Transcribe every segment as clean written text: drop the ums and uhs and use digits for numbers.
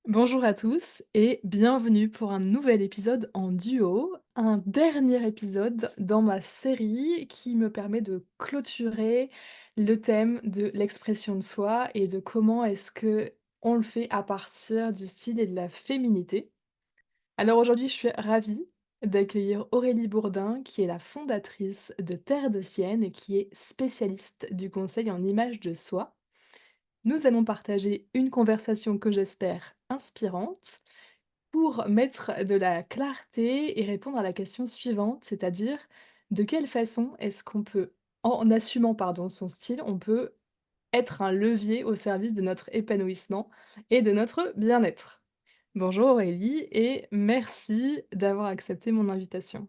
Bonjour à tous et bienvenue pour un nouvel épisode en duo, un dernier épisode dans ma série qui me permet de clôturer le thème de l'expression de soi et de comment est-ce que on le fait à partir du style et de la féminité. Alors aujourd'hui, je suis ravie d'accueillir Aurélie Bourdin, qui est la fondatrice de Terre de Sienne et qui est spécialiste du conseil en image de soi. Nous allons partager une conversation que j'espère inspirante pour mettre de la clarté et répondre à la question suivante, c'est-à-dire de quelle façon est-ce qu'on peut, en assumant pardon, son style, on peut être un levier au service de notre épanouissement et de notre bien-être. Bonjour Aurélie et merci d'avoir accepté mon invitation.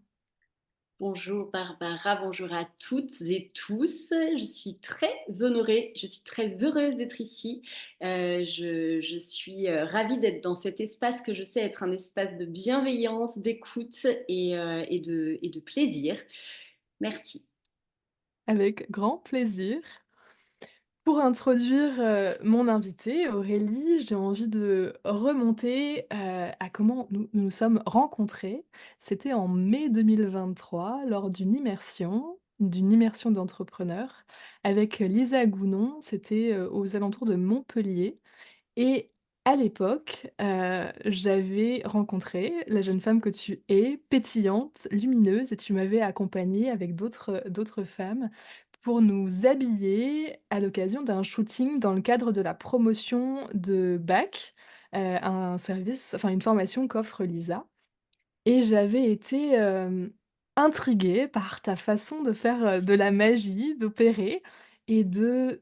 Bonjour Barbara, bonjour à toutes et tous. Je suis très honorée, je suis très heureuse d'être ici. Je suis ravie d'être dans cet espace que je sais être un espace de bienveillance, d'écoute et de plaisir. Merci. Avec grand plaisir. Pour introduire, mon invitée Aurélie, j'ai envie de remonter, à comment nous nous sommes rencontrés. C'était en mai 2023 lors d'une immersion d'entrepreneurs avec Lisa Gounon. C'était, aux alentours de Montpellier et à l'époque, j'avais rencontré la jeune femme que tu es, pétillante, lumineuse et tu m'avais accompagnée avec d'autres femmes pour nous habiller à l'occasion d'un shooting dans le cadre de la promotion de Bac, un service enfin une formation qu'offre Lisa et j'avais été, intriguée par ta façon de faire, de la magie, d'opérer et de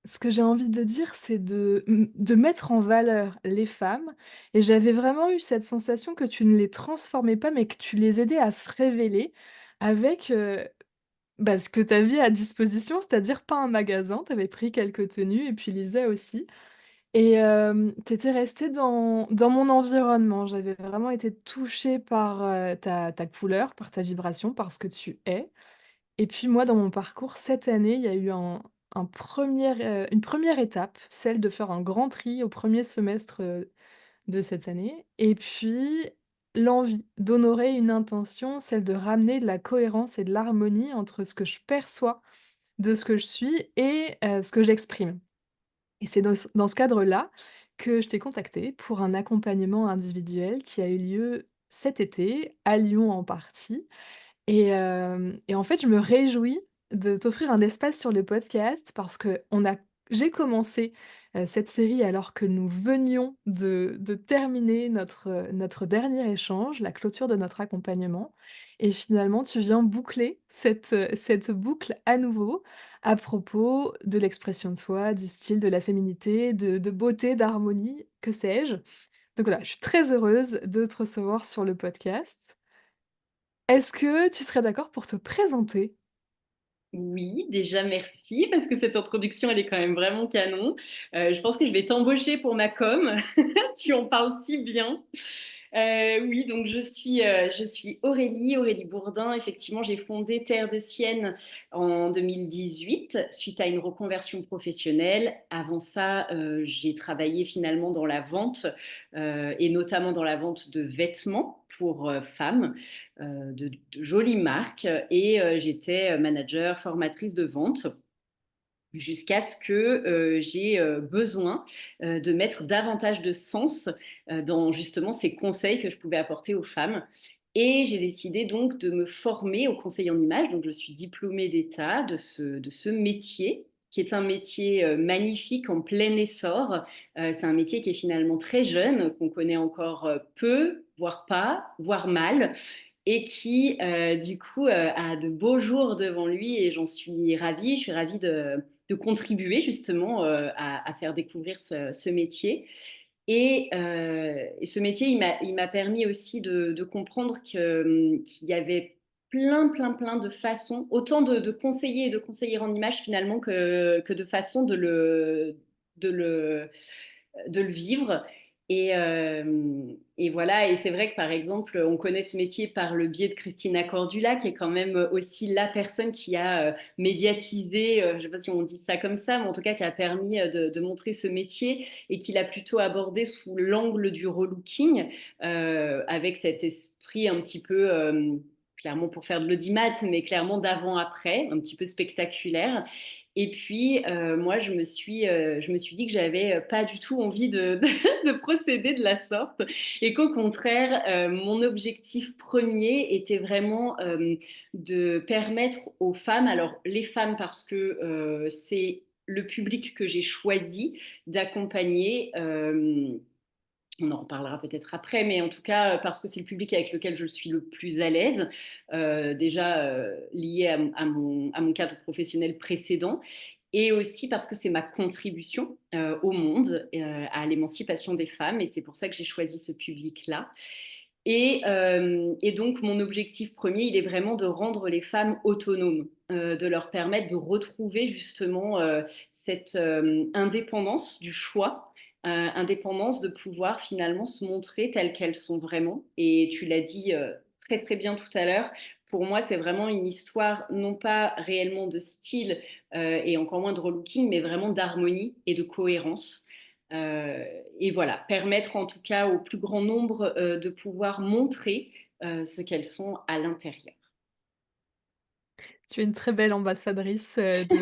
ce que j'ai envie de dire, c'est de mettre en valeur les femmes et j'avais vraiment eu cette sensation que tu ne les transformais pas, mais que tu les aidais à se révéler avec, bah, ce que tu avais à disposition, c'est-à-dire pas un magasin. Tu avais pris quelques tenues et puis Lisa aussi et tu étais restée dans mon environnement. J'avais vraiment été touchée par, ta couleur, par ta vibration, par ce que tu es et puis moi, dans mon parcours, cette année, il y a eu une première étape, celle de faire un grand tri au premier semestre, de cette année et puis l'envie d'honorer une intention, celle de ramener de la cohérence et de l'harmonie entre ce que je perçois de ce que je suis et ce que j'exprime et c'est dans ce cadre-là que je t'ai contactée pour un accompagnement individuel qui a eu lieu cet été, à Lyon en partie et en fait, je me réjouis de t'offrir un espace sur le podcast parce que j'ai commencé, cette série alors que nous venions de terminer notre dernier échange, la clôture de notre accompagnement et finalement tu viens boucler cette boucle à nouveau à propos de l'expression de soi, du style, de la féminité, de beauté, d'harmonie, que sais-je. Donc voilà, je suis très heureuse de te recevoir sur le podcast. Est-ce que tu serais d'accord pour te présenter? Oui, déjà merci parce que cette introduction elle est quand même vraiment canon. Je pense que je vais t'embaucher pour ma com. Tu en parles si bien. Oui, donc je suis Aurélie Bourdin. Effectivement, j'ai fondé Terre de Sienne en 2018 suite à une reconversion professionnelle. Avant ça, j'ai travaillé finalement dans la vente et notamment dans la vente de vêtements pour femmes, de jolies marques. Et j'étais manager, formatrice de vente jusqu'à ce que j'ai besoin de mettre davantage de sens dans justement ces conseils que je pouvais apporter aux femmes. Et j'ai décidé donc de me former au conseil en image. Donc je suis diplômée d'État de ce métier qui est un métier magnifique en plein essor. C'est un métier qui est finalement très jeune, qu'on connaît encore peu, voire pas, voire mal, et qui du coup a de beaux jours devant lui et j'en suis ravie. Je suis ravie de contribuer justement à faire découvrir ce métier. Et ce métier, il m'a permis aussi de comprendre qu'il y avait plein de façons, autant de conseiller et de conseiller en image finalement que de façons de le vivre. Et voilà, et c'est vrai que par exemple, on connaît ce métier par le biais de Christina Cordula, qui est quand même aussi la personne qui a médiatisé, je ne sais pas si on dit ça comme ça, mais en tout cas qui a permis de montrer ce métier et qui l'a plutôt abordé sous l'angle du relooking, avec cet esprit un petit peu, clairement pour faire de l'audimat, mais clairement d'avant-après, un petit peu spectaculaire. Et puis, moi, je me suis dit que j'avais pas du tout envie de procéder de la sorte et qu'au contraire, mon objectif premier était vraiment de permettre aux femmes, alors les femmes parce que c'est le public que j'ai choisi d'accompagner. On en reparlera peut-être après, mais en tout cas, parce que c'est le public avec lequel je suis le plus à l'aise, déjà lié à mon cadre professionnel précédent, et aussi parce que c'est ma contribution au monde, à l'émancipation des femmes, et c'est pour ça que j'ai choisi ce public-là. Et donc, mon objectif premier, il est vraiment de rendre les femmes autonomes, de leur permettre de retrouver justement cette indépendance du choix, indépendance de pouvoir finalement se montrer telles qu'elles sont vraiment. Et tu l'as dit très très bien tout à l'heure, pour moi, c'est vraiment une histoire non pas réellement de style et encore moins de relooking, mais vraiment d'harmonie et de cohérence. Euh, et voilà, permettre en tout cas au plus grand nombre de pouvoir montrer ce qu'elles sont à l'intérieur. Tu es une très belle ambassadrice, de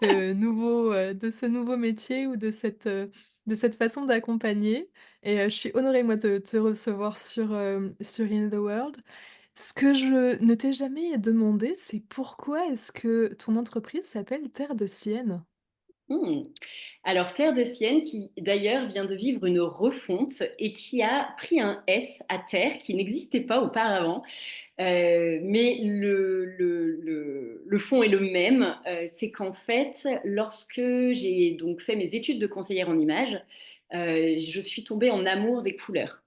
ce nouveau métier ou de cette façon d'accompagner et je suis honorée moi de te recevoir sur In The World. Ce que je ne t'ai jamais demandé, c'est pourquoi est-ce que ton entreprise s'appelle Terre de Sienne? Hmm. Alors, Terre de Sienne, qui d'ailleurs vient de vivre une refonte et qui a pris un S à terre qui n'existait pas auparavant. Mais le fond est le même. C'est qu'en fait, lorsque j'ai donc fait mes études de conseillère en images, je suis tombée en amour des couleurs.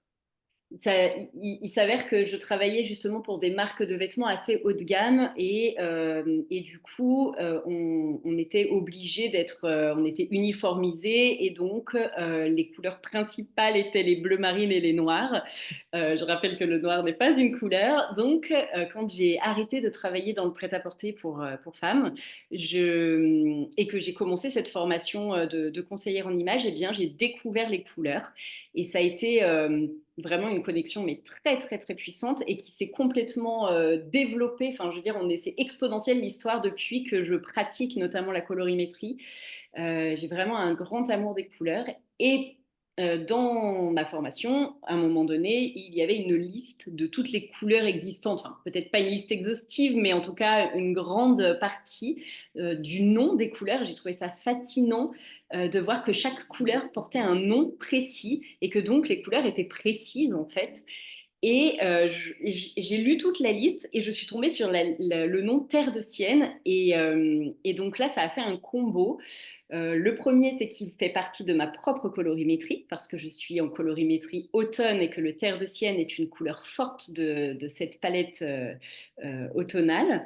Il s'avère que je travaillais justement pour des marques de vêtements assez haut de gamme et du coup, on était obligé d'être, on était uniformisé et donc les couleurs principales étaient les bleus marines et les noirs. Je rappelle que le noir n'est pas une couleur. Donc, quand j'ai arrêté de travailler dans le prêt-à-porter pour femmes et que j'ai commencé cette formation de conseillère en images, eh bien, j'ai découvert les couleurs et ça a été vraiment une connexion mais très très très puissante et qui s'est complètement développée. Enfin, je veux dire, c'est exponentiel l'histoire depuis que je pratique notamment la colorimétrie. J'ai vraiment un grand amour des couleurs et dans ma formation, à un moment donné, il y avait une liste de toutes les couleurs existantes. Enfin, peut-être pas une liste exhaustive, mais en tout cas une grande partie du nom des couleurs. J'ai trouvé ça fascinant de voir que chaque couleur portait un nom précis et que donc les couleurs étaient précises en fait. Et j'ai lu toute la liste et je suis tombée sur le nom Terre de Sienne. Et donc là, ça a fait un combo. Le premier, c'est qu'il fait partie de ma propre colorimétrie, parce que je suis en colorimétrie automne et que le Terre de Sienne est une couleur forte de cette palette automnale.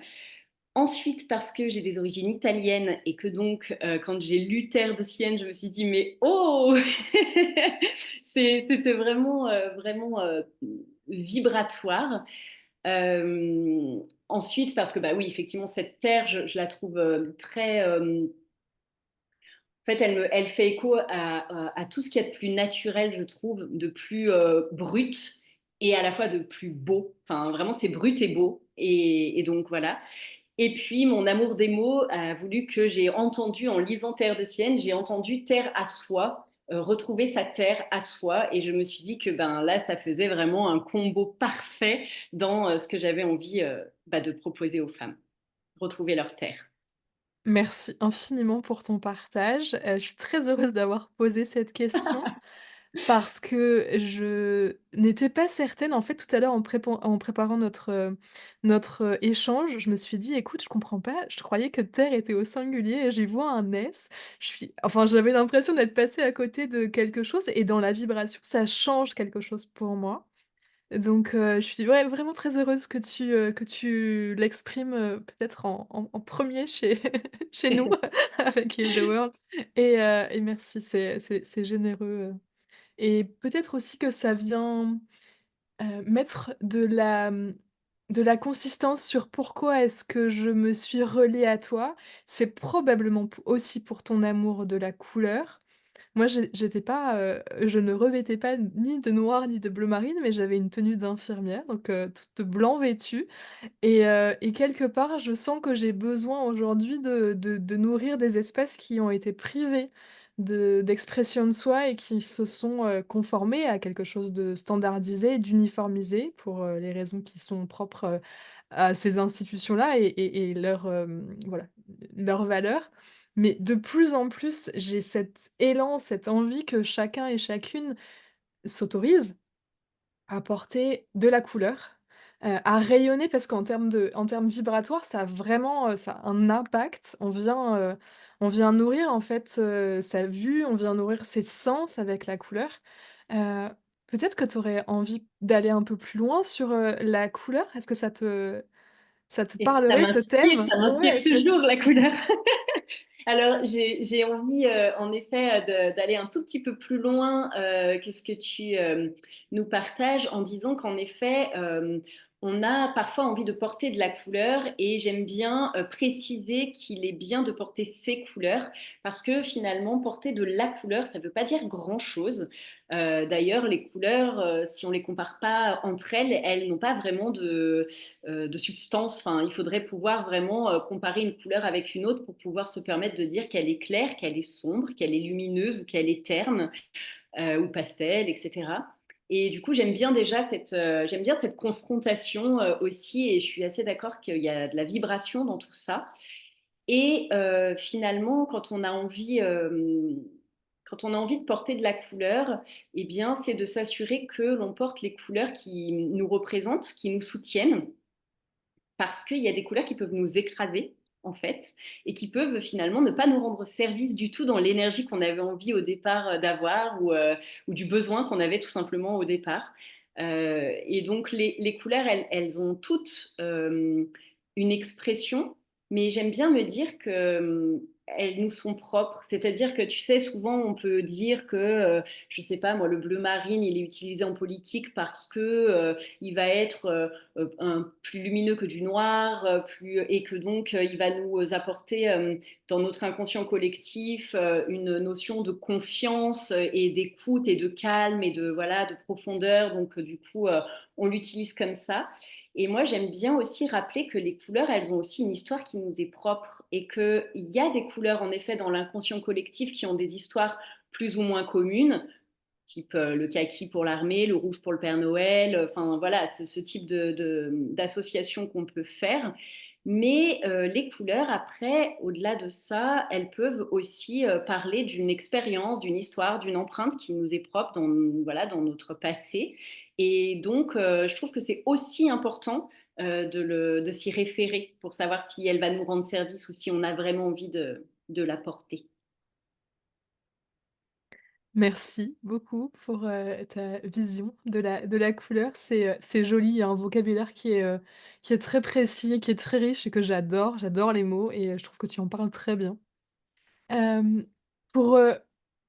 Ensuite, parce que j'ai des origines italiennes et que donc, quand j'ai lu Terre de Sienne, je me suis dit, mais oh c'était vraiment, vraiment vibratoire. Ensuite, parce que, bah oui, effectivement, cette terre, je la trouve très. En fait, elle fait écho à tout ce qu'il y a de plus naturel, je trouve, de plus brut et à la fois de plus beau. Enfin, vraiment, c'est brut et beau. Et donc, voilà. Et puis, mon amour des mots a voulu que j'ai entendu, en lisant Terre de Sienne, j'ai entendu terre à soi, retrouver sa terre à soi. Et je me suis dit que ben, là, ça faisait vraiment un combo parfait dans ce que j'avais envie bah, de proposer aux femmes, retrouver leur terre. Merci infiniment pour ton partage, je suis très heureuse d'avoir posé cette question. Parce que je n'étais pas certaine, en fait, tout à l'heure en préparant notre échange, je me suis dit: «Écoute, je comprends pas, je croyais que terre était au singulier et j'y vois un S». J'avais l'impression d'être passée à côté de quelque chose et dans la vibration, ça change quelque chose pour moi. Donc je suis ouais, vraiment très heureuse que tu l'exprimes, peut-être en 1 chez chez nous avec Heal the World et merci, c'est généreux, et peut-être aussi que ça vient, mettre de la consistance sur pourquoi est-ce que je me suis reliée à toi. C'est probablement p aussi pour ton amour de la couleur. Moi, j'étais pas, je ne revêtais pas ni de noir ni de bleu marine, mais j'avais une tenue d'infirmière, donc toute de blanc vêtue, et quelque part, je sens que j'ai besoin aujourd'hui de nourrir des espaces qui ont été privés d'expression de soi et qui se sont, conformés à quelque chose de standardisé, d'uniformisé pour, les raisons qui sont propres, à ces institutions-là et leurs, voilà, leurs valeurs. Mais de plus en plus, j'ai cet élan, cette envie que chacun et chacune s'autorise à porter de la couleur, à rayonner parce en termes vibratoires, ça a vraiment, ça a un impact. On vient nourrir en fait, sa vue, on vient nourrir ses sens avec la couleur. Heu, peut-être que tu aurais envie d'aller un peu plus loin sur, la couleur? Est-ce que ça te Et ça parlerait ce thème? ça Ouais, m'inspire est-ce que toujours la couleur. Alors, j'ai envie, en effet, d'aller un tout petit peu plus loin que ce que tu nous partages en disant qu'en effet, on a parfois envie de porter de la couleur et j'aime bien préciser qu'il est bien de porter ces couleurs parce que finalement, porter de la couleur, ça ne veut pas dire grand-chose. D'ailleurs, les couleurs, si on ne les compare pas entre elles, elles n'ont pas vraiment de substance. Enfin, il faudrait pouvoir vraiment comparer une couleur avec une autre pour pouvoir se permettre de dire qu'elle est claire, qu'elle est sombre, qu'elle est lumineuse ou qu'elle est terne ou pastel, etc. Et du coup, j'aime bien cette confrontation aussi, et je suis assez d'accord qu'il y a de la vibration dans tout ça. Et finalement, quand on a envie de porter de la couleur, eh bien, c'est de s'assurer que l'on porte les couleurs qui nous représentent, qui nous soutiennent, parce qu'il y a des couleurs qui peuvent nous écraser, en fait, et qui peuvent finalement ne pas nous rendre service du tout dans l'énergie qu'on avait envie au départ d'avoir ou du besoin qu'on avait tout simplement au départ. Et donc les couleurs, elles ont toutes une expression, mais j'aime bien me dire que elles nous sont propres. C'est-à-dire que tu sais, souvent on peut dire que, je sais pas moi, le bleu marine, il est utilisé en politique parce que il va être plus lumineux que du noir, et que donc il va nous apporter dans notre inconscient collectif une notion de confiance et d'écoute et de calme et de voilà de profondeur. Donc du coup, on l'utilise comme ça. Et moi, j'aime bien aussi rappeler que les couleurs, elles ont aussi une histoire qui nous est propre et qu'il y a des couleurs, en effet, dans l'inconscient collectif qui ont des histoires plus ou moins communes, type le kaki pour l'armée, le rouge pour le Père Noël, enfin voilà, c'est ce type d'association qu'on peut faire. Mais les couleurs, après, au-delà de ça, elles peuvent aussi parler d'une expérience, d'une histoire, d'une empreinte qui nous est propre dans, voilà, dans notre passé. Et donc, je trouve que c'est aussi important de s'y référer pour savoir si elle va nous rendre service ou si on a vraiment envie de la porter. Merci beaucoup pour, ta vision de la couleur. C'est joli, il y a un vocabulaire qui est très précis, qui est très riche et que j'adore. J'adore les mots et je trouve que tu en parles très bien. Hem, pour,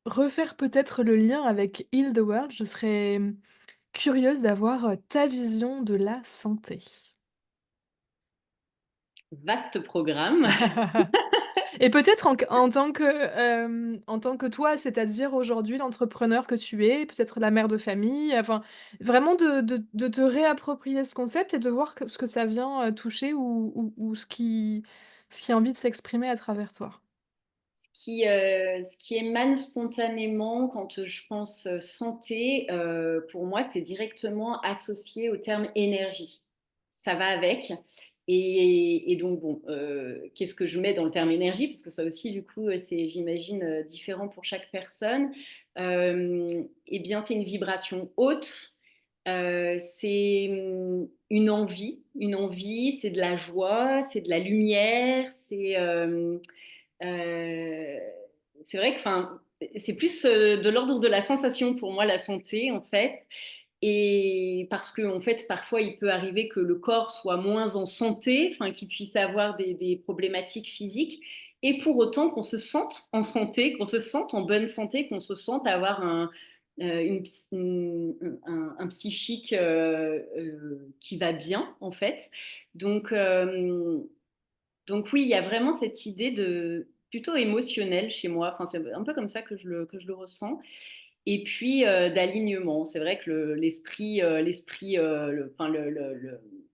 refaire peut-être le lien avec Heal the World, je serais, curieuse d'avoir, ta vision de la santé. Vaste programme. Et peut-être en tant que toi, c'est-à-dire aujourd'hui l'entrepreneur que tu es, peut-être la mère de famille, enfin, vraiment de te réapproprier ce concept et de voir que ce que ça vient, toucher ou ce qui a envie de s'exprimer à travers toi. Ce qui émane spontanément quand je pense santé, pour moi, c'est directement associé au terme énergie. Ça va avec. Et donc, bon, qu'est-ce que je mets dans le terme énergie? Parce que ça aussi, du coup, c'est, j'imagine, différent pour chaque personne. Eh bien, c'est une vibration haute. C'est une envie, c'est de la joie, c'est de la lumière, euh, c'est vrai que c'est plus de l'ordre de la sensation pour moi, la santé, en fait. Et parce que, en fait, parfois, il peut arriver que le corps soit moins en santé, enfin, qu'il puisse avoir des problématiques physiques. Et pour autant qu'on se sente en santé, qu'on se sente en bonne santé, qu'on se sente avoir un psychique qui va bien, en fait. Donc, donc oui, il y a vraiment cette idée de plutôt émotionnelle chez moi. Enfin, c'est un peu comme ça que je le ressens. Et puis d'alignement. C'est vrai que enfin,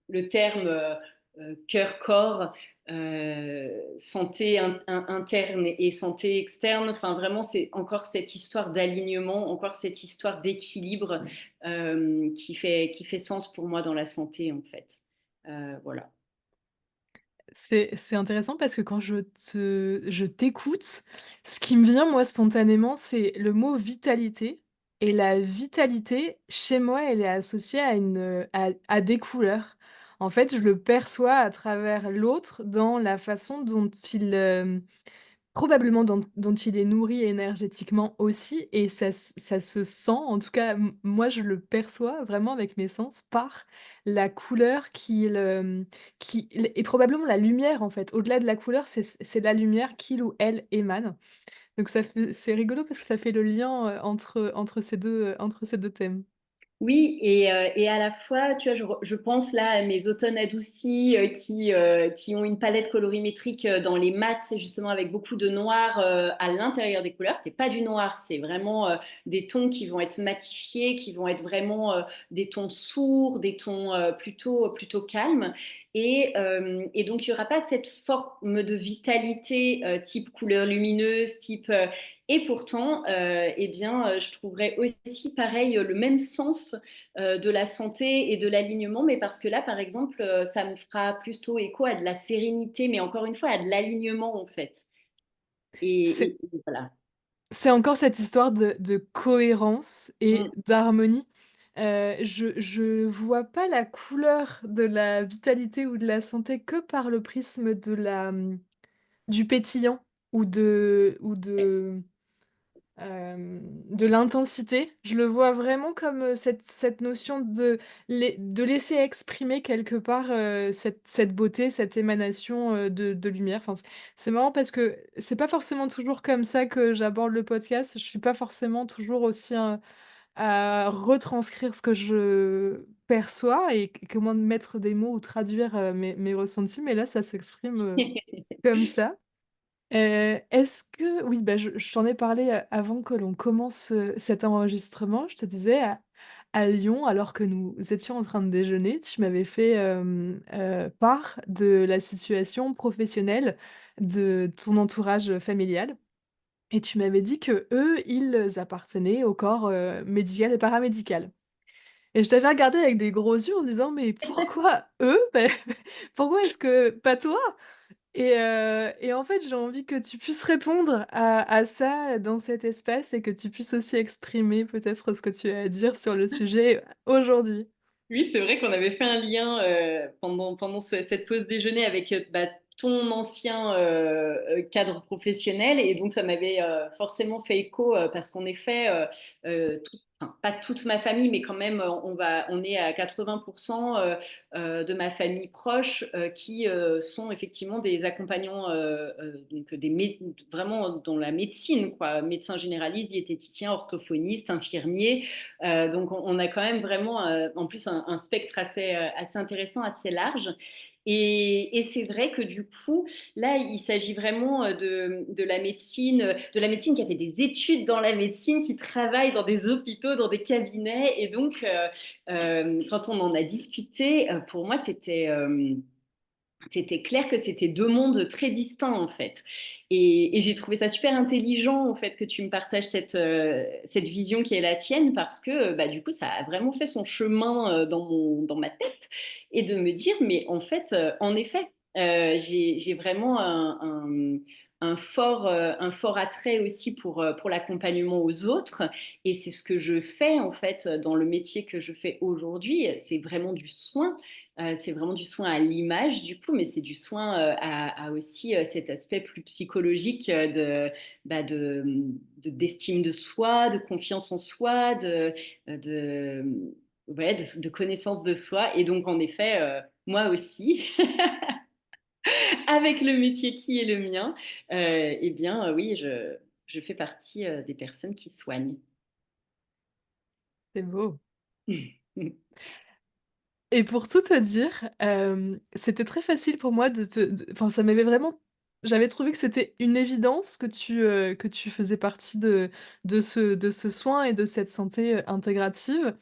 le terme cœur-corps, santé interne et santé externe, enfin vraiment c'est encore cette histoire d'alignement, encore cette histoire d'équilibre qui fait sens pour moi dans la santé en fait. Voilà. C'est intéressant parce que quand je t'écoute, ce qui me vient moi spontanément, c'est le mot vitalité et la vitalité, chez moi, elle est associée à à des couleurs. En fait, je le perçois à travers l'autre dans la façon dont probablement dont il est nourri énergétiquement aussi et ça se sent, en tout cas, moi je le perçois vraiment avec mes sens par la couleur qui et probablement la lumière en fait. Au-delà de la couleur, c'est la lumière qu'il ou elle émane. Donc ça fait c'est rigolo parce que ça fait le lien, entre ces 2 thèmes. Oui et à la fois, tu vois, je pense là à mes automnes adoucis, qui ont une palette colorimétrique, dans les mats, justement avec beaucoup de noir, à l'intérieur des couleurs. C'est pas du noir, c'est vraiment, des tons qui vont être matifiés, qui vont être vraiment, des tons sourds, des tons, plutôt calmes et donc il y aura pas cette forme de vitalité, type couleur lumineuse, type, et pourtant, eh bien, je trouverais aussi pareil le même sens de la santé et de l'alignement, mais parce que là, par exemple, ça me fera plutôt écho à de la sérénité, mais encore une fois, à de l'alignement, en fait. C'est Et voilà. c'est encore cette histoire de cohérence et Mm. d'harmonie. Je vois pas la couleur de la vitalité ou de la santé que par le prisme du pétillant ou de l'intensité. Je le vois vraiment comme, cette notion de laisser exprimer quelque part, cette beauté, cette émanation, de lumière. Enfin, c'est marrant parce que c'est pas forcément toujours comme ça que j'aborde le podcast. Je suis pas forcément toujours aussi, à retranscrire ce que je perçois et comment mettre des mots ou traduire, mes ressentis, mais là, ça s'exprime, comme ça. Est-ce que oui, bah, je t'en ai parlé, avant que l'on commence, cet enregistrement. Je te disais à Lyon, alors que nous étions en train de déjeuner, tu m'avais fait, part de la situation professionnelle de ton entourage, familial et tu m'avais dit que eux, ils appartenaient au corps, médical et paramédical et je t'avais regardé avec des gros yeux en disant: «Mais pourquoi eux? Beh, pourquoi est-ce que pas toi?» Et en fait, j'ai envie que tu puisses répondre à ça dans cet espace et que tu puisses aussi exprimer peut-être ce que tu as à dire sur le sujet aujourd'hui. Oui, c'est vrai qu'on avait fait un lien pendant cette pause déjeuner avec bah, ton ancien cadre professionnel et donc ça m'avait forcément fait écho parce qu'en effet, enfin, pas toute ma famille, mais quand même, on est à 80% de ma famille proche qui sont effectivement des accompagnants, donc vraiment dans la médecine, quoi, médecins généralistes, diététiciens, orthophonistes, infirmiers. Donc on a quand même vraiment en plus un spectre assez intéressant, assez large. Et c'est vrai que du coup, là, il s'agit vraiment de la médecine qui a fait des études dans la médecine, qui travaille dans des hôpitaux, dans des cabinets. Et donc, quand on en a discuté, pour moi, c'était clair que c'était deux mondes très distincts en fait. Et j'ai trouvé ça super intelligent en fait que tu me partages cette vision qui est la tienne parce que bah, du coup ça a vraiment fait son chemin dans ma tête et de me dire mais en fait en effet j'ai vraiment un fort attrait aussi pour l'accompagnement aux autres et c'est ce que je fais en fait dans le métier que je fais aujourd'hui, c'est vraiment du soin. C'est vraiment du soin à l'image du coup, mais c'est du soin à aussi cet aspect plus psychologique bah, d'estime de soi, de confiance en soi, de, ouais, de connaissance de soi. Et donc, en effet, moi aussi, avec le métier qui est le mien, eh bien, oui, je fais partie des personnes qui soignent. c'est beau. Et pour tout te dire, c'était très facile pour moi de enfin, ça m'avait vraiment j'avais trouvé que c'était une évidence que tu faisais partie de ce soin et de cette santé, intégrative.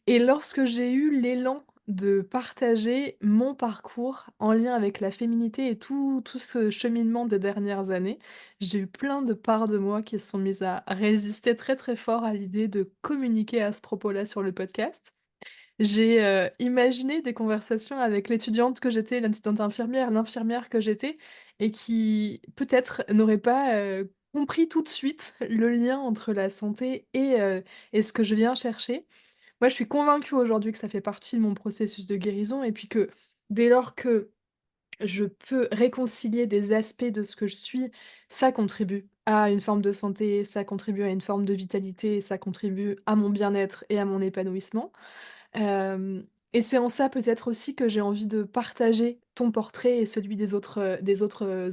Et lorsque j'ai eu l'élan de partager mon parcours en lien avec la féminité et tout ce cheminement des dernières années, j'ai eu plein de parts de moi qui se sont mises à résister très, très fort à l'idée de communiquer à ce propos-là sur le podcast. J'ai, imaginé des conversations avec l'étudiante que j'étais, l'étudiante infirmière, l'infirmière que j'étais et qui peut-être n'auraient pas, compris tout de suite le lien entre la santé et ce que je viens chercher. Moi, je suis convaincue aujourd'hui que ça fait partie de mon processus de guérison et puis que dès lors que je peux réconcilier des aspects de ce que je suis, ça contribue à une forme de santé, ça contribue à une forme de vitalité, ça contribue à mon bien-être et à mon épanouissement. Hem et c'est en ça peut-être aussi que j'ai envie de partager ton portrait et celui des autres,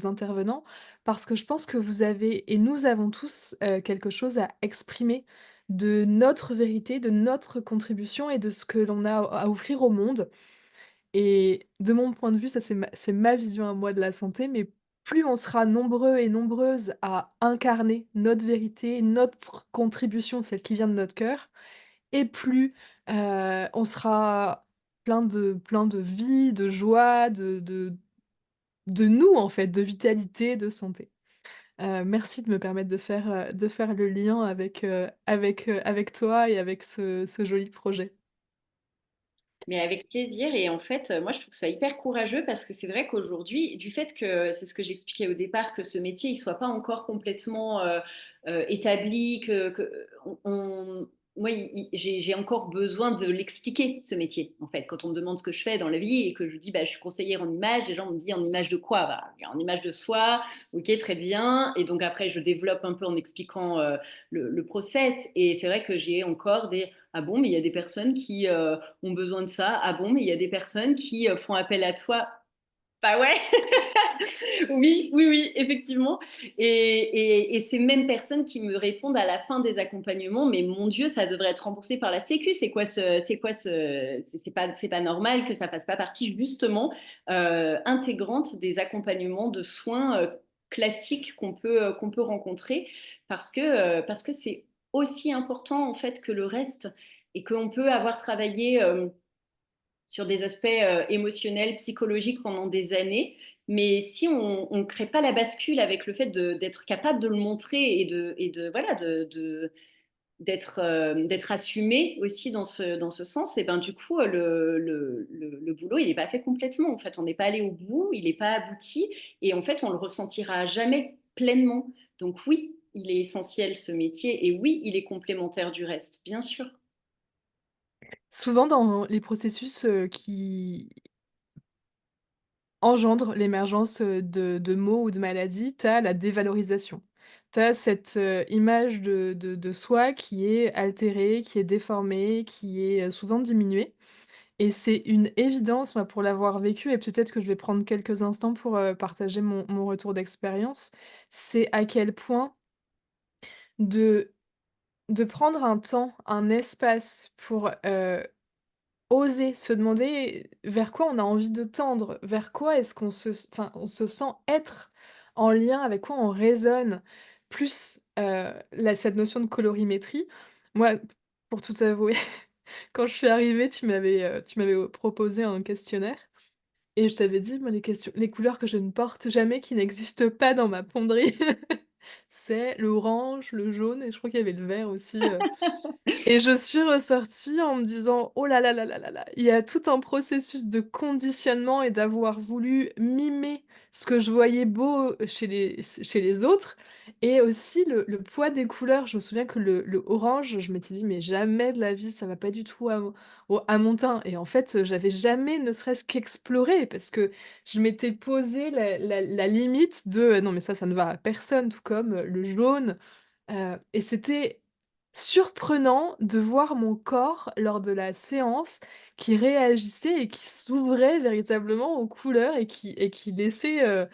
intervenants, parce que je pense que vous avez et nous avons tous, quelque chose à exprimer de notre vérité, de notre contribution et de ce que l'on a à offrir au monde. Et de mon point de vue, ça c'est ma vision à moi de la santé, mais plus on sera nombreux et nombreuses à incarner notre vérité, notre contribution, celle qui vient de notre cœur, et plus, on sera plein de vie, de joie, de nous, en fait, de vitalité, de santé. Merci de me permettre de faire le lien avec toi et avec ce joli projet. Mais avec plaisir et en fait, moi je trouve ça hyper courageux parce que c'est vrai qu'aujourd'hui, du fait que c'est ce que j'expliquais au départ, que ce métier il soit pas encore complètement établi, moi j'ai encore besoin de l'expliquer ce métier en fait. Quand on me demande ce que je fais dans la vie et que je dis bah, je suis conseillère en image, les gens me disent en image de quoi? Bah, en image de soi, ok très bien. Et donc après je développe un peu en expliquant le process et c'est vrai que j'ai encore des ah bon mais il y a des personnes qui ont besoin de ça. Ah bon, mais il y a des personnes qui font appel à toi. Bah ouais, oui, oui, oui, effectivement. Et ces mêmes personnes qui me répondent à la fin des accompagnements, mais mon Dieu, ça devrait être remboursé par la Sécu. C'est pas normal que ça fasse pas partie justement intégrante des accompagnements de soins classiques qu'on peut rencontrer parce que c'est aussi important en fait que le reste et qu'on peut avoir travaillé sur des aspects émotionnels, psychologiques pendant des années. Mais si on ne crée pas la bascule avec le fait d'être capable de le montrer voilà, d'être assumé aussi dans ce sens, et ben du coup, le boulot, il n'est pas fait complètement. En fait, on n'est pas allé au bout, il n'est pas abouti, et en fait, on le ressentira jamais pleinement. Donc oui, il est essentiel ce métier, et oui, il est complémentaire du reste, bien sûr. Souvent dans les processus, qui engendrent l'émergence, de maux ou de maladies, tu as la dévalorisation. Tu as cette, image de soi qui est altérée, qui est déformée, qui est, souvent diminuée et c'est une évidence, moi, pour l'avoir vécu et peut-être que je vais prendre quelques instants pour, partager mon retour d'expérience. C'est à quel point de de prendre un temps, un espace pour, oser se demander vers quoi on a envie de tendre, vers quoi est-ce qu'on enfin, on se sent être en lien, avec quoi on résonne, plus, cette notion de colorimétrie. Moi, pour tout avouer, quand je suis arrivée, tu m'avais, proposé un questionnaire et je t'avais dit, moi, les couleurs que je ne porte jamais, qui n'existent pas dans ma fonderie, c'est l'orange, le jaune et je crois qu'il y avait le vert aussi, et je suis ressortie en me disant: «Oh là là là là là là!» Il y a tout un processus de conditionnement et d'avoir voulu mimer ce que je voyais beau chez les autres et aussi le poids des couleurs. Je me souviens que le orange, je m'étais dit: «Mais jamais de la vie, ça va pas du tout à mon teint» et en fait, j'avais jamais ne serait-ce qu'exploré parce que je m'étais posé la limite de: «Non mais ça ne va à personne», tout comme, le jaune, et c'était surprenant de voir mon corps lors de la séance qui réagissait et qui s'ouvrait véritablement aux couleurs et qui laissait,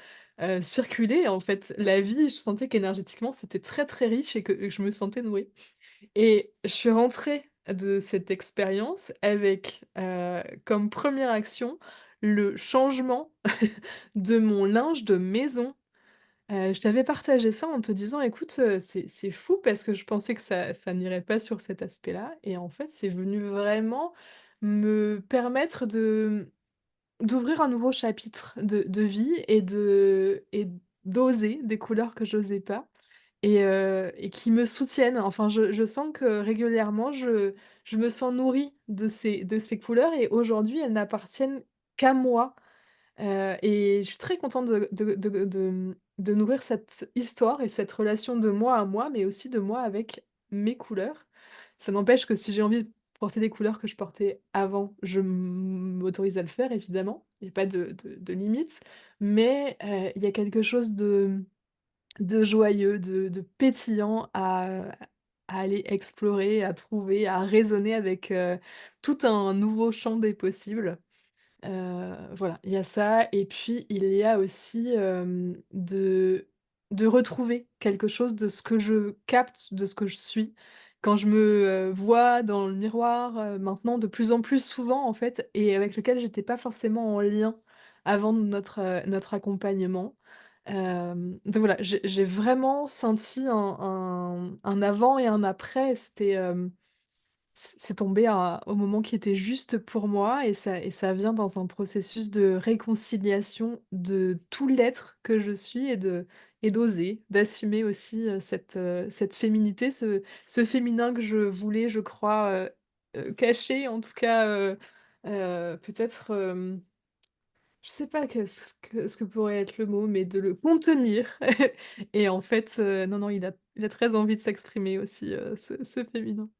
circuler en fait la vie. Je sentais qu'énergétiquement c'était très, très riche et que je me sentais nourrie et je suis rentrée, de cette expérience avec, comme première action, le changement de mon linge de maison. Je t'avais partagé ça en te disant: «Écoute, c'est fou parce que je pensais que ça n'irait pas sur cet aspect-là» et en fait, c'est venu vraiment me permettre d'ouvrir un nouveau chapitre de vie et d'oser des couleurs que j'osais pas et qui me soutiennent. Enfin, je sens que régulièrement, je me sens nourrie de ces couleurs et aujourd'hui, elles n'appartiennent qu'à moi. Et je suis très contente de nourrir cette histoire et cette relation de moi à moi, mais aussi de moi avec mes couleurs. Ça n'empêche que si j'ai envie de porter des couleurs que je portais avant, je m'autorise à le faire évidemment, il y a pas de limite, mais il y a quelque chose de joyeux, de pétillant à aller explorer, à trouver, à raisonner avec, tout un nouveau champ des possibles. Voilà, il y a ça et puis il y a aussi, de retrouver quelque chose de ce que je capte, de ce que je suis. Quand je me, vois dans le miroir, maintenant de plus en plus souvent en fait et avec lequel j'étais pas forcément en lien avant notre accompagnement. Donc voilà, j'ai vraiment senti un avant et un après. C'est tombé à au moment qui était juste pour moi et ça vient dans un processus de réconciliation de tout l'être que je suis et d'oser, d'assumer aussi, cette féminité, ce féminin que je voulais, je crois, cacher en tout cas, peut-être, je sais pas ce que pourrait être le mot, mais de le contenir et en fait, non, non, il a très envie de s'exprimer aussi, ce féminin.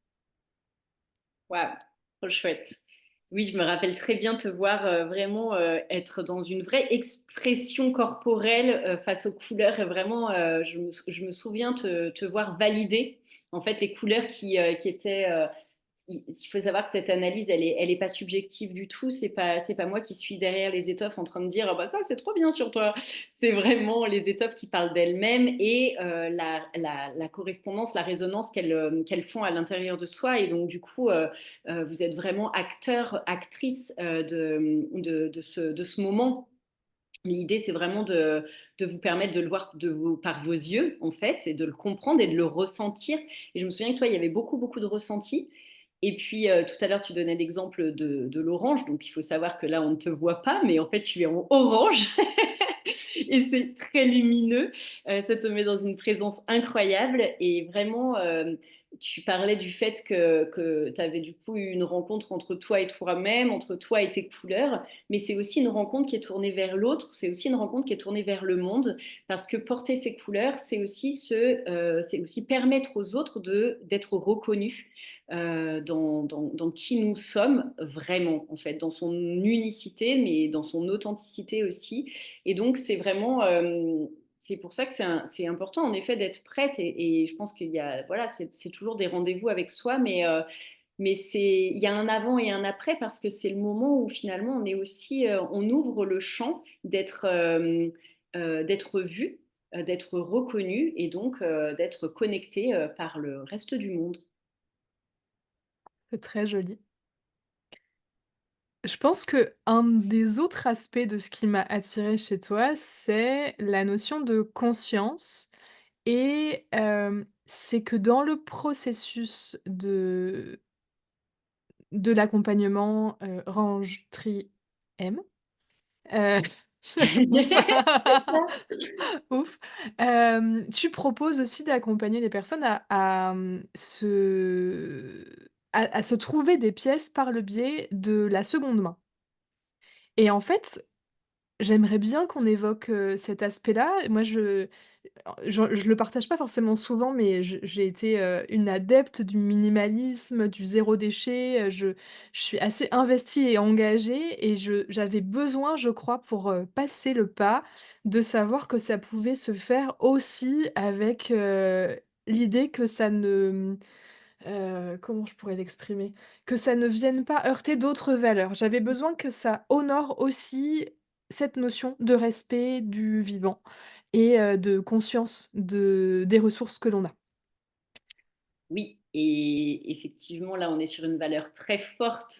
Waouh, trop chouette. Oui, je me rappelle très bien te voir, vraiment, être dans une vraie expression corporelle, face aux couleurs et vraiment, je me souviens te voir valider, en fait, les couleurs qui étaient, il faut savoir que cette analyse, elle est pas subjective du tout. C'est pas moi qui suis derrière les étoffes en train de dire: «Ah bah ça, c'est trop bien sur toi». C'est vraiment les étoffes qui parlent d'elles-mêmes et la correspondance, la résonance qu'elles font à l'intérieur de soi et donc du coup, vous êtes vraiment acteur, actrice, de ce moment. L'idée, c'est vraiment de vous permettre de le voir par vos yeux, en fait, et de le comprendre et de le ressentir. Et je me souviens que toi, il y avait beaucoup, beaucoup de ressentis. Et puis, tout à l'heure, tu donnais l'exemple de l'orange. Donc, il faut savoir que là, on ne te voit pas, mais en fait, tu es en orange. Et c'est très lumineux. Ça te met dans une présence incroyable. Et vraiment, tu parlais du fait que tu avais du coup eu une rencontre entre toi et toi-même, entre toi et tes couleurs. Mais c'est aussi une rencontre qui est tournée vers l'autre. C'est aussi une rencontre qui est tournée vers le monde. Parce que porter ces couleurs, c'est aussi permettre aux autres d'être reconnus. Dans qui nous sommes vraiment, en fait, dans son unicité, mais dans son authenticité aussi. Et donc, c'est vraiment, c'est pour ça que c'est important, en effet, d'être prête. Et je pense qu'il y a, voilà, c'est toujours des rendez-vous avec soi, mais il y a un avant et un après parce que c'est le moment où finalement on est aussi, on ouvre le champ d'être vu, d'être reconnu et donc d'être connecté par le reste du monde. C'est très joli. Je pense que un des autres aspects de ce qui m'a attirée chez toi, c'est la notion de conscience et c'est que dans le processus de l'accompagnement, range, tri, aime, heu, ouf, C'est ça. ouf, tu proposes aussi d'accompagner les personnes à se trouver des pièces par le biais de la seconde main et en fait, j'aimerais bien qu'on évoque, cet aspect-là. Moi, je le partage pas forcément souvent, mais j'ai été, une adepte du minimalisme, du zéro déchet, je suis assez investie et engagée et j'avais besoin, je crois, pour, passer le pas, de savoir que ça pouvait se faire aussi avec, l'idée que ça ne comment je pourrais l'exprimer? Que ça ne vienne pas heurter d'autres valeurs. J'avais besoin que ça honore aussi cette notion de respect du vivant et de conscience des ressources que l'on a. Oui, Et effectivement, là, on est sur une valeur très forte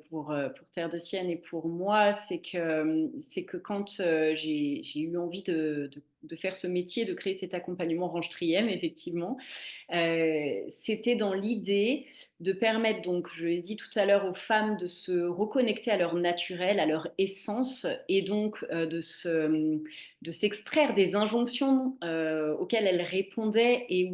pour Terre de Sienne et pour moi, c'est que quand j'ai eu envie de faire ce métier, de créer cet accompagnement Range Triem, effectivement, c'était dans l'idée de permettre, donc, je l'ai dit tout à l'heure, aux femmes de se reconnecter à leur naturel, à leur essence, et donc de s'extraire des injonctions auxquelles elles répondaient et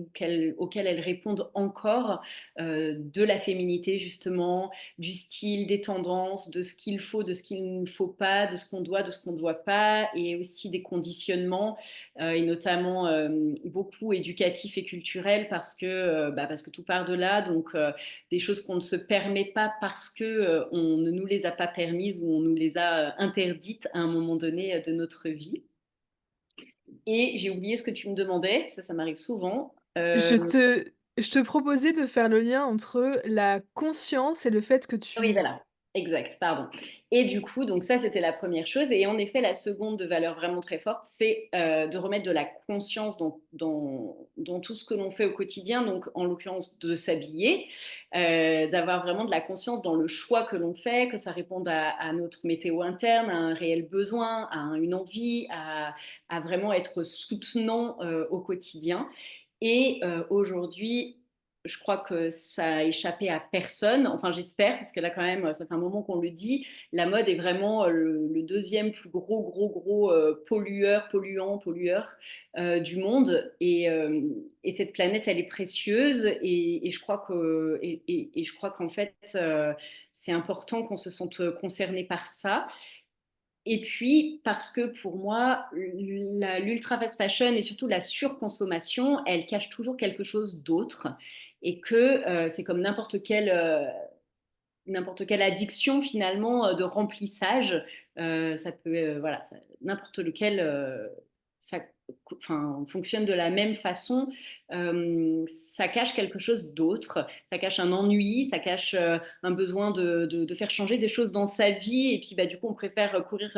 auxquelles elles répondent encore, de la féminité, justement, du style, des tendances, de ce qu'il faut, de ce qu'il ne faut pas, de ce qu'on doit, de ce qu'on ne doit pas, et aussi des conditionnements et notamment beaucoup éducatif et culturel parce que tout part de là. Donc, des choses qu'on ne se permet pas parce que on ne nous les a pas permises ou on nous les a interdites à un moment donné de notre vie. Et j'ai oublié ce que tu me demandais, ça m'arrive souvent. Je te je te proposais de faire le lien entre la conscience et le fait que Oui, tu voilà, exact, pardon. Et du coup, donc ça, c'était la première chose. Et en effet, la seconde de valeur vraiment très forte, c'est de remettre de la conscience dans tout ce que l'on fait au quotidien, donc en l'occurrence de s'habiller, d'avoir vraiment de la conscience dans le choix que l'on fait, que ça réponde à notre météo interne, à un réel besoin, une envie, à vraiment être soutenant au quotidien. Et aujourd'hui, je crois que ça a échappé à personne. Enfin, j'espère, parce que là, quand même, ça fait un moment qu'on le dit. La mode est vraiment le deuxième plus gros pollueur du monde. Et cette planète, elle est précieuse. Et je crois et je crois qu'en fait, c'est important qu'on se sente concerné par ça. Et puis, parce que pour moi, l'ultra fast fashion et surtout la surconsommation, elle cache toujours quelque chose d'autre. Et que c'est comme n'importe quelle addiction finalement de remplissage. Ça peut, voilà, n'importe lequel, ça enfin, fonctionne de la même façon. Ça cache quelque chose d'autre, ça cache un ennui, ça cache un besoin de faire changer des choses dans sa vie. Et puis bah, du coup, on préfère courir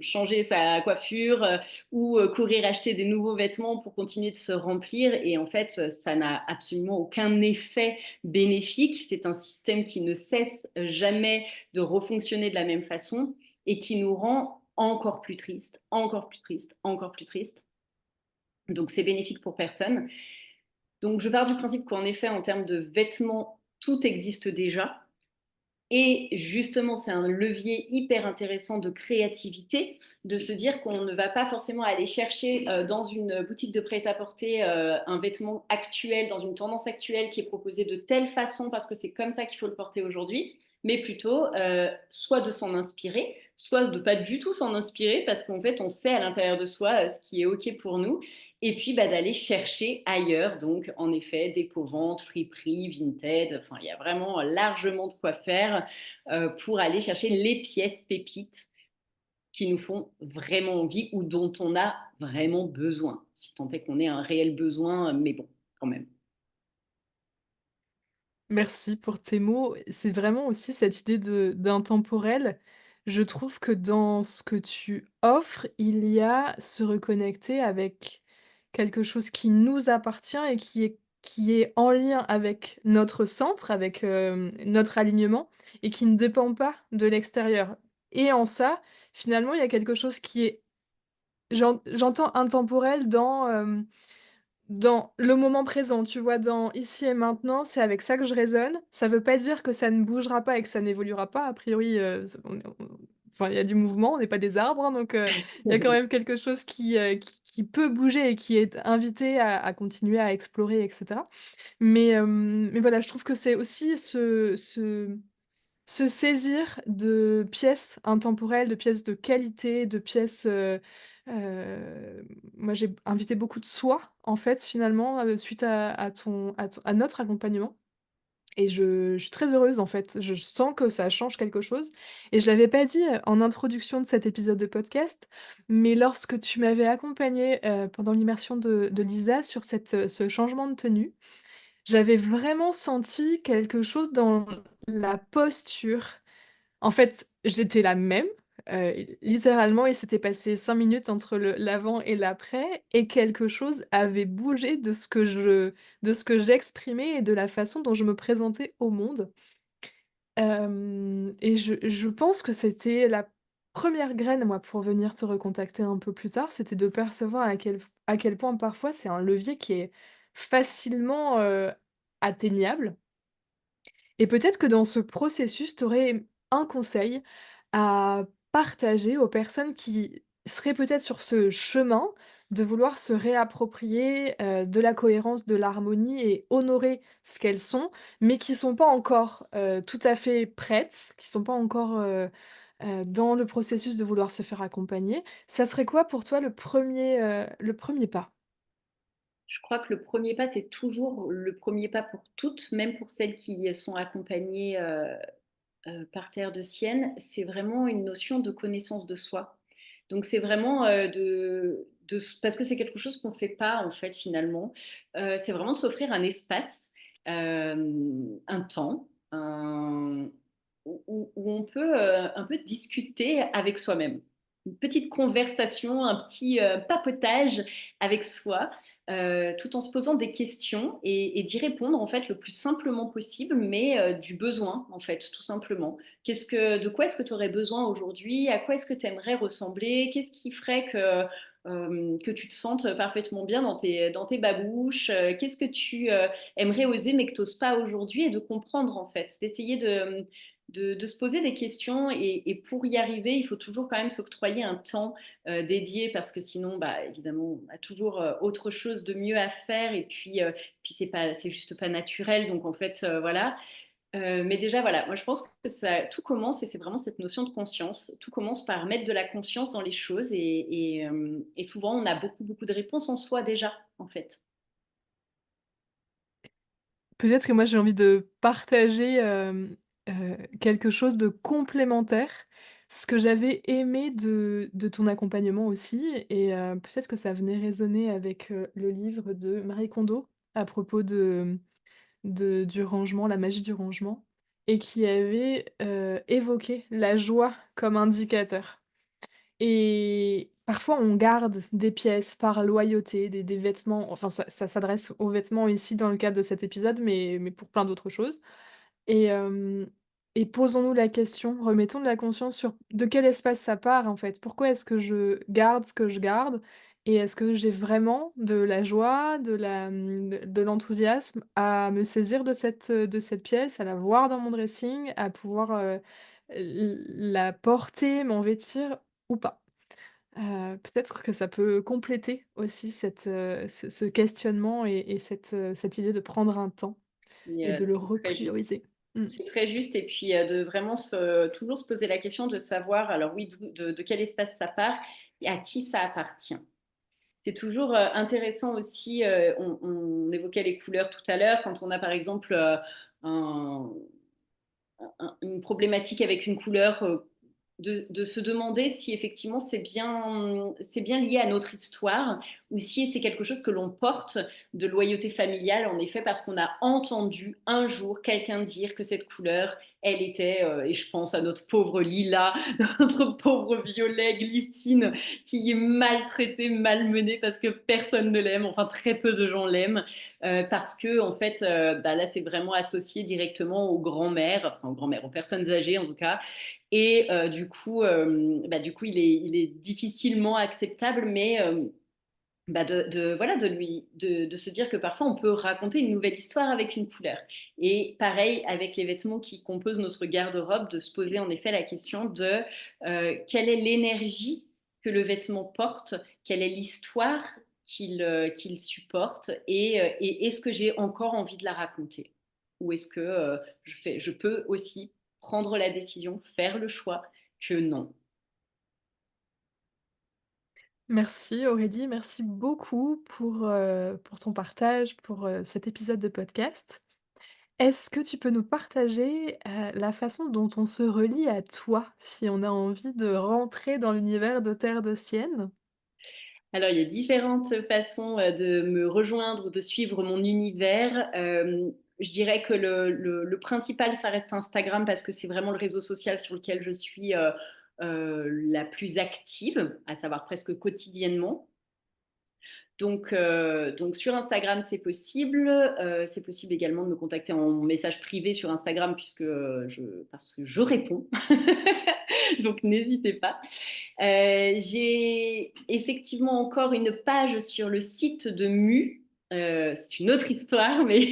changer sa coiffure ou courir acheter des nouveaux vêtements pour continuer de se remplir. Et en fait, ça n'a absolument aucun effet bénéfique. C'est un système qui ne cesse jamais de refonctionner de la même façon et qui nous rend encore plus tristes, encore plus tristes, encore plus tristes. Donc c'est bénéfique pour personne. Donc je pars du principe qu'en effet, en termes de vêtements, tout existe déjà. Et justement, c'est un levier hyper intéressant de créativité, de se dire qu'on ne va pas forcément aller chercher dans une boutique de prêt-à-porter un vêtement actuel, dans une tendance actuelle qui est proposée de telle façon parce que c'est comme ça qu'il faut le porter aujourd'hui, mais plutôt soit de s'en inspirer, soit de pas du tout s'en inspirer parce qu'en fait, on sait à l'intérieur de soi ce qui est OK pour nous et puis bah, d'aller chercher ailleurs, donc en effet, dépôt-vente, friperie, vintage, enfin il y a vraiment largement de quoi faire pour aller chercher les pièces pépites qui nous font vraiment envie ou dont on a vraiment besoin, si tant est qu'on ait un réel besoin, mais bon, quand même. Merci pour tes mots. C'est vraiment aussi cette idée de d'intemporel. Je trouve que dans ce que tu offres, il y a se reconnecter avec quelque chose qui nous appartient et qui est en lien avec notre centre, avec, notre alignement et qui ne dépend pas de l'extérieur. Et en ça, finalement, il y a quelque chose qui est j'entends intemporel dans le moment présent, tu vois? Dans ici et maintenant, c'est avec ça que je raisonne. Ça veut pas dire que ça ne bougera pas et que ça n'évoluera pas. A priori, s on enfin, il y a du mouvement, on n'est pas des arbres, hein, donc il y a quand même quelque chose qui peut bouger et qui est invité à continuer à explorer et cetera. Mais voilà, je trouve que c'est aussi se saisir de pièces intemporelles, de pièces de qualité, de pièces, moi j'ai invité beaucoup de soi, en fait, finalement, suite à notre accompagnement et je suis très heureuse, en fait. Je sens que ça change quelque chose et je l'avais pas dit, en introduction de cet épisode de podcast, mais lorsque tu m'avais accompagnée, pendant l'immersion de Lisa sur ce changement de tenue, j'avais vraiment senti quelque chose dans la posture. En fait, j'étais la même, Littéralement, il s'était passé 5 minutes entre le l'avant et l'après et quelque chose avait bougé de ce que j'exprimais et de la façon dont je me présentais au monde. Et je pense que c'était la première graine, moi, pour venir te recontacter un peu plus tard, c'était de percevoir à quel point parfois c'est un levier qui est facilement, atteignable et peut-être que dans ce processus, tu aurais un conseil à partager aux personnes qui seraient peut-être sur ce chemin de vouloir se réapproprier, de la cohérence, de l'harmonie et honorer ce qu'elles sont, mais qui sont pas encore, tout à fait prêtes, qui sont pas encore, dans le processus de vouloir se faire accompagner. Ça serait quoi pour toi le premier pas? Je crois que le premier pas, c'est toujours le premier pas pour toutes, même pour celles qui sont accompagnées, par terre de sienne, c'est vraiment une notion de connaissance de soi. Donc c'est vraiment, parce que c'est quelque chose qu'on ne fait pas en fait finalement, c'est vraiment de s'offrir un espace, un temps, où on peut, un peu discuter avec soi-même. Une petite conversation, un petit, papotage avec soi, tout en se posant des questions et d'y répondre en fait le plus simplement possible, mais du besoin en fait, tout simplement. De quoi est-ce que tu aurais besoin aujourd'hui? À quoi est-ce que tu aimerais ressembler? Qu'est-ce qui ferait que tu te sentes parfaitement bien dans tes babouches? Qu'est-ce que tu aimerais oser mais que tu n'oses pas aujourd'hui? Et de comprendre en fait, d'essayer de se poser des questions et pour y arriver, il faut toujours quand même s'octroyer un temps dédié parce que sinon, bah, évidemment, on a toujours autre chose de mieux à faire et puis c'est juste pas naturel. Donc en fait, voilà. Mais déjà, voilà, moi je pense que ça, tout commence et c'est vraiment cette notion de conscience. Tout commence par mettre de la conscience dans les choses et souvent on a beaucoup de réponses en soi déjà, en fait. Peut-être que moi j'ai envie de partager, quelque chose de complémentaire. Ce que j'avais aimé de ton accompagnement aussi et peut-être que ça venait résonner avec, le livre de Marie Kondo à propos du rangement, la magie du rangement et qui avait, évoqué la joie comme indicateur. Et parfois, on garde des pièces par loyauté, des vêtements, enfin ça s'adresse aux vêtements ici dans le cadre de cet épisode, mais pour plein d'autres choses. Et et posons-nous la question, remettons de la conscience sur de quel espace ça part, en fait? Pourquoi est-ce que je garde ce que je garde? Et est-ce que j'ai vraiment de la joie, de l'enthousiasme à me saisir de cette pièce, à la voir dans mon dressing, à pouvoir, la porter, m'en vêtir ou pas? Peut-être que ça peut compléter aussi ce questionnement et cette idée de prendre un temps et de le C'est très juste. reprioriser. Mmh. C'est très juste et puis de vraiment toujours se poser la question de savoir, alors oui, de quel espace ça part et à qui ça appartient. C'est toujours intéressant aussi, on évoquait les couleurs tout à l'heure, quand on a par exemple un, une problématique avec une couleur, de se demander si effectivement c'est bien lié à notre histoire ou si c'est quelque chose que l'on porte de loyauté familiale, en effet, parce qu'on a entendu un jour quelqu'un dire que cette couleur, elle était, et je pense à notre pauvre lilas, notre pauvre violet glycine, qui est maltraité, malmené parce que personne ne l'aime, enfin très peu de gens l'aiment, parce que en fait, bah, là, c'est vraiment associé directement aux grands-mères, enfin aux grands-mères, aux personnes âgées en tout cas, et du coup, il est difficilement acceptable, mais bah voilà, de se dire que parfois on peut raconter une nouvelle histoire avec une couleur. Et pareil avec les vêtements qui composent notre garde-robe, de se poser en effet la question de quelle est l'énergie que le vêtement porte, quelle est l'histoire qu'il supporte et est-ce que j'ai encore envie de la raconter ou est-ce que je peux aussi prendre la décision, faire le choix que non. Merci Aurélie, merci beaucoup pour ton partage, pour, cet épisode de podcast. Est-ce que tu peux nous partager, la façon dont on se relie à toi, si on a envie de rentrer dans l'univers de Terre de Sienne? Alors, il y a différentes façons de me rejoindre, de suivre mon univers. Je dirais que le principal, ça reste Instagram parce que c'est vraiment le réseau social sur lequel je suis la plus active, à savoir presque quotidiennement. Donc sur Instagram, c'est possible également de me contacter en message privé sur Instagram puisque, parce que je réponds. Donc n'hésitez pas. J'ai effectivement encore une page sur le site de Mu. C'est une autre histoire, mais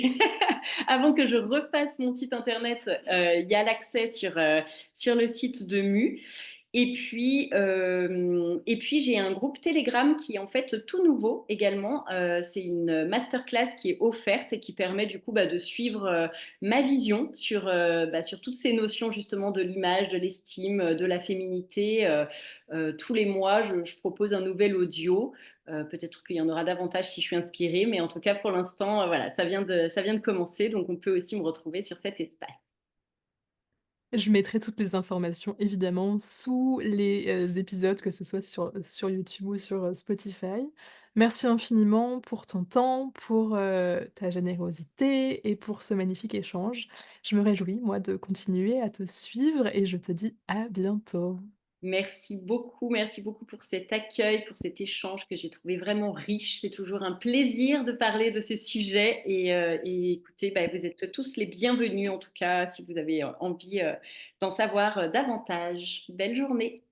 avant que je refasse mon site internet, il y a l'accès sur le site de Mu. Et puis j'ai un groupe Telegram qui est en fait tout nouveau également. C'est une masterclass qui est offerte et qui permet du coup de suivre ma vision sur toutes ces notions justement de l'image, de l'estime, de la féminité. Tous les mois, je propose un nouvel audio. Peut-être qu'il y en aura davantage si je suis inspirée, mais en tout cas pour l'instant, voilà, ça vient de commencer, donc on peut aussi me retrouver sur cet espace. Je mettrai toutes les informations évidemment sous les, épisodes, que ce soit sur YouTube ou sur, Spotify. Merci infiniment pour ton temps, pour, ta générosité et pour ce magnifique échange. Je me réjouis, moi, de continuer à te suivre et je te dis à bientôt. Merci beaucoup pour cet accueil, pour cet échange que j'ai trouvé vraiment riche. C'est toujours un plaisir de parler de ces sujets et écoutez, vous êtes tous les bienvenus en tout cas si vous avez envie d'en savoir davantage. Belle journée.